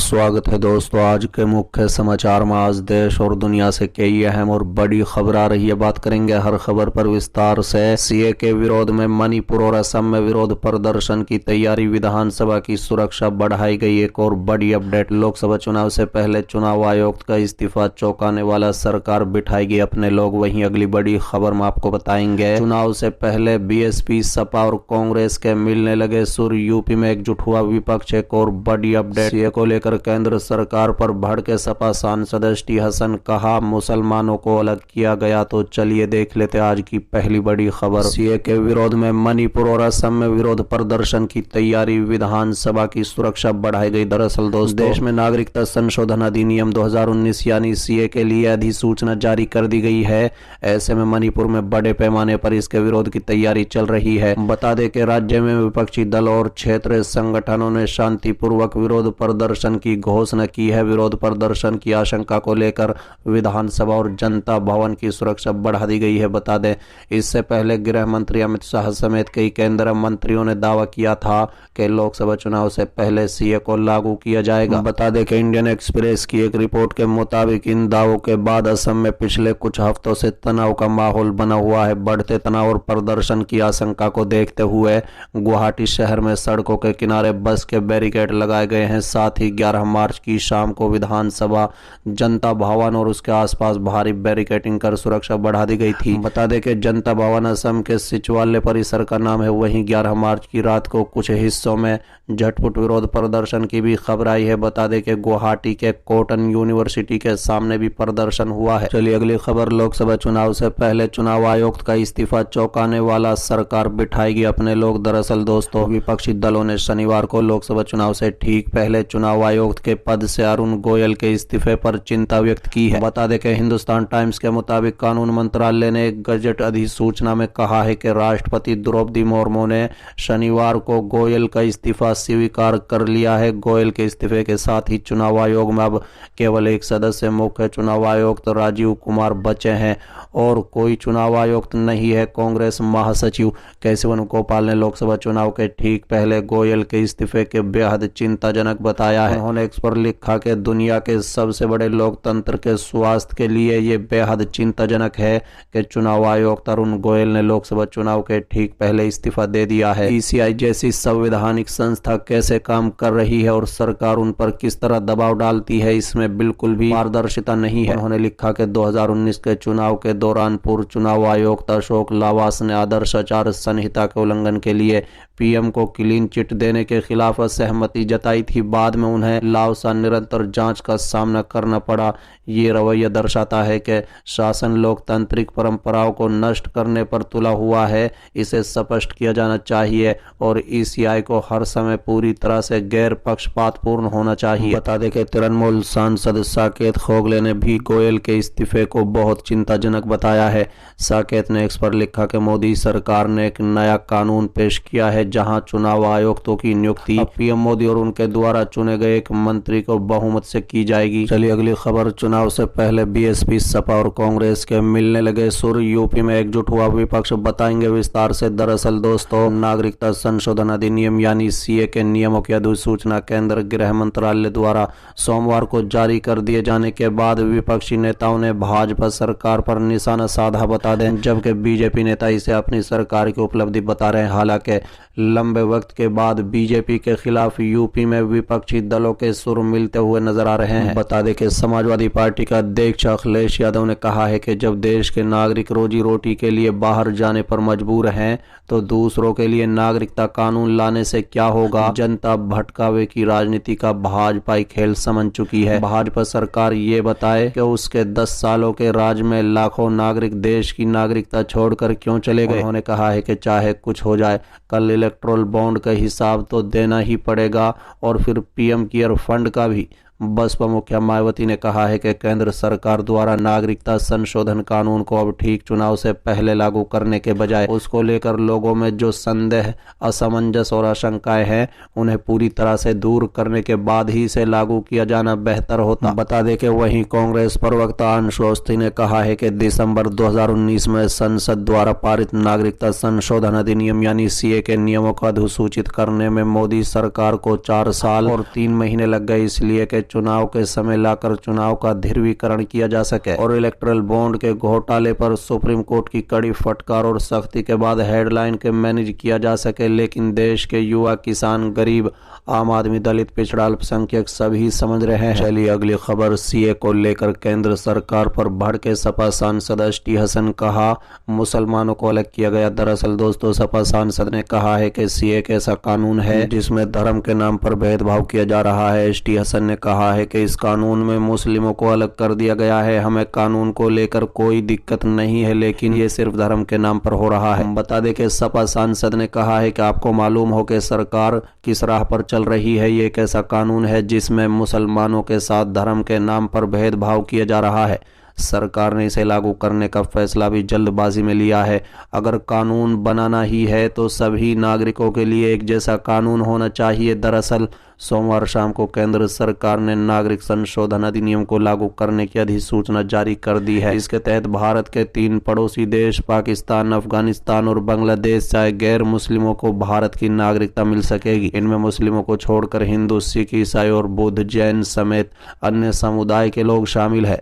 स्वागत है दोस्तों। आज के मुख्य समाचार में आज देश और दुनिया से कई अहम और बड़ी खबर आ रही है। बात करेंगे हर खबर पर विस्तार से। सीए के विरोध में मणिपुर और असम में विरोध प्रदर्शन की तैयारी, विधानसभा की सुरक्षा बढ़ाई गई। एक और बड़ी अपडेट, लोकसभा चुनाव से पहले चुनाव आयोग का इस्तीफा चौंकाने वाला, सरकार बिठाएगी अपने लोग। वहीं अगली बड़ी खबर में आपको बताएंगे, चुनाव से पहले बीएसपी, सपा और कांग्रेस के मिलने लगे सुर, यूपी में एकजुट हुआ विपक्ष। एक और बड़ी अपडेट, सीए को लेकर केंद्र सरकार पर भड़के सपा सांसद एसटी हसन, कहा मुसलमानों को अलग किया गया। तो चलिए देख लेते आज की पहली बड़ी खबर। सीए के विरोध में मणिपुर और असम में विरोध प्रदर्शन की तैयारी, विधानसभा की सुरक्षा बढ़ाई गई। दरअसल दोस्तों, देश में नागरिकता संशोधन अधिनियम 2019 यानी सीए के लिए अधिसूचना जारी कर दी गई है। ऐसे में मणिपुर में बड़े पैमाने पर इसके विरोध की तैयारी चल रही है। बता दें कि राज्य में विपक्षी दल और क्षेत्रीय संगठनों ने शांतिपूर्वक विरोध प्रदर्शन की घोषणा की है। विरोध प्रदर्शन की आशंका को लेकर विधानसभा और जनता भवन की सुरक्षा बढ़ा दी गई है। बता दें, इससे पहले गृह मंत्री अमित शाह समेत कई केंद्रीय मंत्रियों ने दावा किया था कि लोकसभा चुनाव से पहले सीए को लागू किया जाएगा। बता दें कि इंडियन एक्सप्रेस की एक रिपोर्ट के मुताबिक इन दावों के बाद असम में पिछले कुछ हफ्तों से तनाव का माहौल बना हुआ है। बढ़ते तनाव और प्रदर्शन की आशंका को देखते हुए गुवाहाटी शहर में सड़कों के किनारे बस के बैरिकेड लगाए गए हैं। साथ ही 11 मार्च की शाम को विधानसभा, जनता भवन और उसके आसपास भारी बैरिकेडिंग कर सुरक्षा बढ़ा दी गई थी। बता दें कि जनता भवन असम के सचिवालय परिसर का नाम है। वहीं 11 मार्च की रात को कुछ हिस्सों में झटपट विरोध प्रदर्शन की भी खबर आई है। बता दें कि गुवाहाटी के कॉटन यूनिवर्सिटी के सामने भी प्रदर्शन हुआ है। चलिए अगली खबर, लोकसभा चुनाव से पहले चुनाव आयोग का इस्तीफा चौंकाने वाला, सरकार बिठाएगी अपने लोग। दरअसल दोस्तों, विपक्षी दलों ने शनिवार को लोकसभा चुनाव से ठीक पहले चुनाव आयुक्त के पद से अरुण गोयल के इस्तीफे पर चिंता व्यक्त की है। बता दें कि हिंदुस्तान टाइम्स के मुताबिक कानून मंत्रालय ने एक गजट अधिसूचना में कहा है कि राष्ट्रपति द्रौपदी मुर्मू ने शनिवार को गोयल का इस्तीफा स्वीकार कर लिया है। गोयल के इस्तीफे के साथ ही चुनाव आयोग में अब केवल एक सदस्य मुख्य चुनाव आयुक्त राजीव कुमार बचे हैं और कोई चुनाव आयुक्त नहीं है। कांग्रेस महासचिव केशव वेणुगोपाल ने लोकसभा चुनाव के ठीक पहले गोयल के इस्तीफे के बेहद चिंताजनक बताया है। उन्होंने इस पर लिखा कि दुनिया के सबसे बड़े लोकतंत्र के स्वास्थ्य के लिए ये बेहद चिंताजनक है कि चुनाव आयुक्त अरुण गोयल ने लोकसभा चुनाव के ठीक पहले इस्तीफा दे दिया है। ईसीआई जैसी संवैधानिक संस्था कैसे काम कर रही है और सरकार उन पर किस तरह दबाव डालती है, इसमें बिल्कुल भी पारदर्शिता नहीं है। उन्होंने लिखा कि 2019 के चुनाव के दौरान पूर्व चुनाव आयुक्त अशोक लावास ने आदर्श आचार संहिता के उल्लंघन के लिए पीएम को क्लीन चिट देने के खिलाफ असहमति जताई थी। बाद में उन्हें लावसा निरंतर जांच का सामना करना पड़ा। ये रवैया दर्शाता है कि शासन लोकतांत्रिक परंपराओं को नष्ट करने पर तुला हुआ है। इसे स्पष्ट किया जाना चाहिए और ईसीआई को हर समय पूरी तरह से गैर पक्षपातपूर्ण होना चाहिए। बता दें कि तृणमूल सांसद साकेत खोगले ने भी गोयल के इस्तीफे को बहुत चिंताजनक बताया है। साकेत ने इस पर लिखा कि मोदी सरकार ने एक नया कानून पेश किया है जहां चुनाव आयुक्तों की नियुक्ति अब पीएम मोदी और उनके द्वारा चुने गए एक मंत्री को बहुमत से की जाएगी। चलिए अगली खबर, चुनाव से पहले बीएसपी, सपा और कांग्रेस के मिलने लगे सुर, यूपी में एकजुट हुआ विपक्ष। बताएंगे विस्तार से। दरअसल दोस्तों, नागरिकता संशोधन अधिनियम यानी सीए के नियमों की अधिसूचना केंद्र गृह मंत्रालय द्वारा सोमवार को जारी कर दिए जाने के बाद विपक्षी नेताओं ने भाजपा सरकार पर निशाना साधा। बता दें, जबकि बीजेपी नेता इसे अपनी सरकार की उपलब्धि बता रहे हैं। हालांकि लंबे वक्त के बाद बीजेपी के खिलाफ यूपी में विपक्षी दलों के सुर मिलते हुए नजर आ रहे हैं। बता दें कि समाजवादी पार्टी का अध्यक्ष अखिलेश यादव ने कहा है कि जब देश के नागरिक रोजी रोटी के लिए बाहर जाने पर मजबूर हैं तो दूसरों के लिए नागरिकता कानून लाने से क्या होगा। जनता भटकावे की राजनीति का भाजपा खेल समझ चुकी है। भाजपा सरकार ये बताए कि उसके 10 सालों के राज में लाखों नागरिक देश की नागरिकता छोड़कर क्यों चले गए। उन्होंने कहा है कि चाहे कुछ हो जाए, कल इलेक्ट्रोल बॉन्ड का हिसाब तो देना ही पड़ेगा और फिर पीएम केयर फंड का भी। बसपा मुखिया मायावती ने कहा है कि केंद्र सरकार द्वारा नागरिकता संशोधन कानून को अब ठीक चुनाव से पहले लागू करने के बजाय उसको लेकर लोगों में जो संदेह, असमंजस और आशंकाएं हैं उन्हें पूरी तरह से दूर करने के बाद ही इसे लागू किया जाना बेहतर होता। बता दें कि वहीं कांग्रेस प्रवक्ता अंशु अवस्थी ने कहा है कि दिसंबर 2019 में संसद द्वारा पारित नागरिकता संशोधन अधिनियम यानी सीए के नियमों को अधिसूचित करने में मोदी सरकार को 4 साल और 3 महीने लग गए, इसलिए कि चुनाव के समय लाकर चुनाव का ध्रुवीकरण किया जा सके और इलेक्टोरल बॉन्ड के घोटाले पर सुप्रीम कोर्ट की कड़ी फटकार और सख्ती के बाद हेडलाइन के मैनेज किया जा सके। लेकिन देश के युवा, किसान, गरीब, आम आदमी, दलित, पिछड़ा, अल्पसंख्यक सभी समझ रहे हैं। चलिए अगली खबर। सीए को लेकर केंद्र सरकार पर भड़के सपा सांसद एसटी हसन, कहा मुसलमानों को अलग किया गया। दरअसल दोस्तों, सपा सांसद ने कहा है कि सीए एक ऐसा कानून है जिसमें धर्म के नाम पर भेदभाव किया जा रहा है। एसटी हसन ने कहा है कि इस कानून में मुस्लिमों को अलग कर दिया गया है। हमें कानून को लेकर कोई दिक्कत नहीं है, लेकिन ये सिर्फ धर्म के नाम पर हो रहा है। हम बता दें कि सपा सांसद ने कहा है कि आपको मालूम हो कि सरकार किस राह पर चल रही है। ये एक ऐसा कानून है जिसमें मुसलमानों के साथ धर्म के नाम पर भेदभाव किया जा रहा है। सरकार ने इसे लागू करने का फैसला भी जल्दबाजी में लिया है। अगर कानून बनाना ही है तो सभी नागरिकों के लिए एक जैसा कानून होना चाहिए। दरअसल सोमवार शाम को केंद्र सरकार ने नागरिक संशोधन अधिनियम को लागू करने की अधिसूचना जारी कर दी है। इसके तहत भारत के 3 पड़ोसी देश पाकिस्तान, अफगानिस्तान और बांग्लादेश से गैर मुस्लिमों को भारत की नागरिकता मिल सकेगी। इनमें मुस्लिमों को छोड़कर हिंदू, सिख, ईसाई और बौद्ध, जैन समेत अन्य समुदाय के लोग शामिल है।